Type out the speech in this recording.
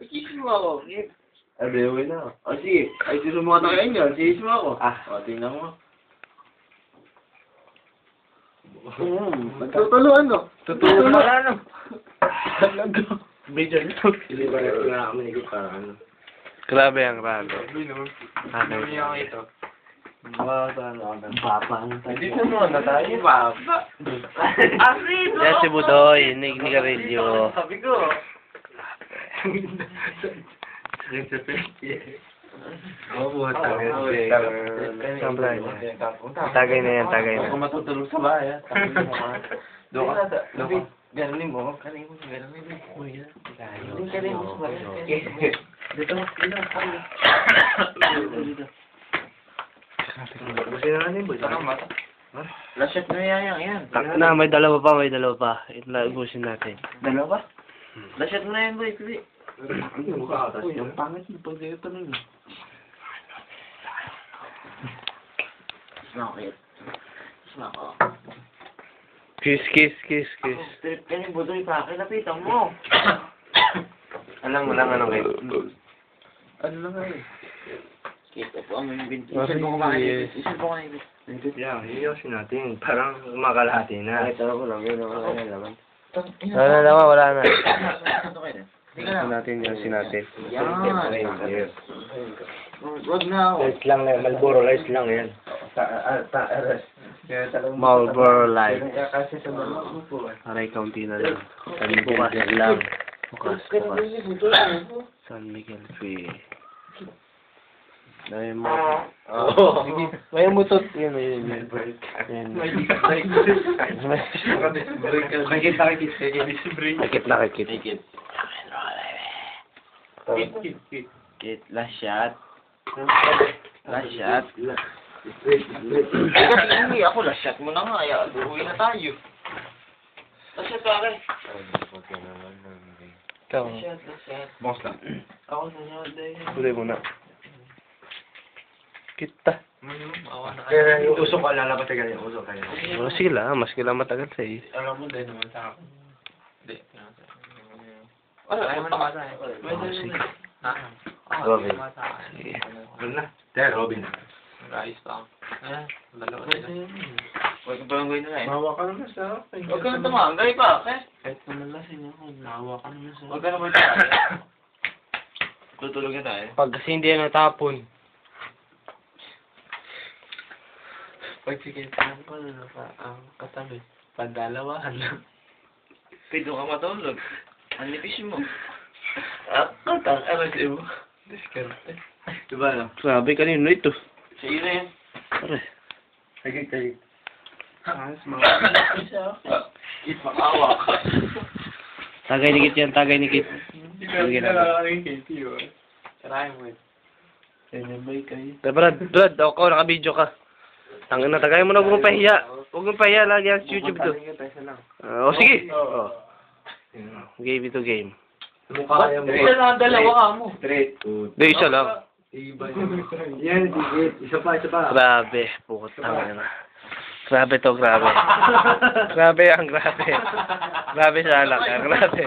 Ikisip mo ako. Adewe na. O sige, ay susumata kayo niyo. Sige mo ako. O, tingnan mo. Tutuluan no? Tutuluan no? Video nito. Hindi ba na kami nigit para ano? Grabe ang ralo. Hindi ako ito. Papa. Hindi ko mo na tayo. Papa. Yan si Budoy, Nigarillo. Sabi ko. Tagay na yan, tagay na. Kung matutulog sa bahay, doon ka. Ganunin mo. Ganunin mo. Ganunin mo. Ganunin mo sa bahay. Dito. Gusto na natin, boy. Saka mata. Lashat na yan. Na, may dalawa pa. Ibusin natin. Dalawa? Lashat mo na yan, boy. Pili. Yung pangit mo pag ito na yun. Snakit. Kiss. Trip ka ni Budoy pa. Kilapitan mo. Alam mo lang anong kayo. Ano lang ngayon? Kita po ang mga binti. Isin mo ka na ibig. Yeah, iyosin natin. Parang makalahati na. Ito ko lang. Yun ang laman. Wala na. Ito kayo. Iyosin natin, iyosin natin. Yan. Wag na ako. Lights lang na, Marlboro lights lang yan. Marlboro lights. Kasi sa mga po. Aray, kaunti na lang. San Miguel lang. Bukas. San Miguel Free. Dahil mo. May mutot. Yan. Nakit. Kit, last shot. Hindi ako last shot mo na nga. Uwi na tayo. Last shot ka rin. Ikaw. Last shot. Boss lang. Ako sa shot dahil. Huli mo na. Kita. Yung usok ko, lalabas ka yung usok kayo. Sige lang, mas kailangan matagal sa iyo. Alam mo din naman sa akin. Hindi. Ayaw mo naman sa akin. Sige. Robin. Sige. Robin. Ayos pa ako. Dalawa na. Huwag ka pa lang gawin na eh. Mawa ka naman sa akin. Huwag ka na tumangay pa, okay? Kahit namalasin ako, mawa ka naman sa Huwag ka na ba tayo? Tutulog na tayo. Pag kasi hindi yan natapon. Pag sikitan ko na ang katabi, padalawahan lang. Pwede ka matulog. Ang nipis mo. Katang RSM mo. Diskarte. Diba lang? Grabe kanino ito. Sa iyo na yan. Pare. Sige. Ayos mo. Ipakawa ka. Tagay nikit yan, tagay nikit. Hindi ka nakakaking KT, oh. Sarayin mo eh. Sinabay kayo. Brad, ako, naka-video ka. Tangin na, tagay mo na, huwag mong pahiya. Huwag mong pahiya, lagi yan sa YouTube to. Sige. Game ito game. Mukha yung Isa lang, dalawa ka mo. Straight. Hindi, isa lang. Iba yung... Yan, digit. Isa pa. Grabe, pukot tangin na. Grabe to, grabe. Grabe. Grabe sa alak, grabe.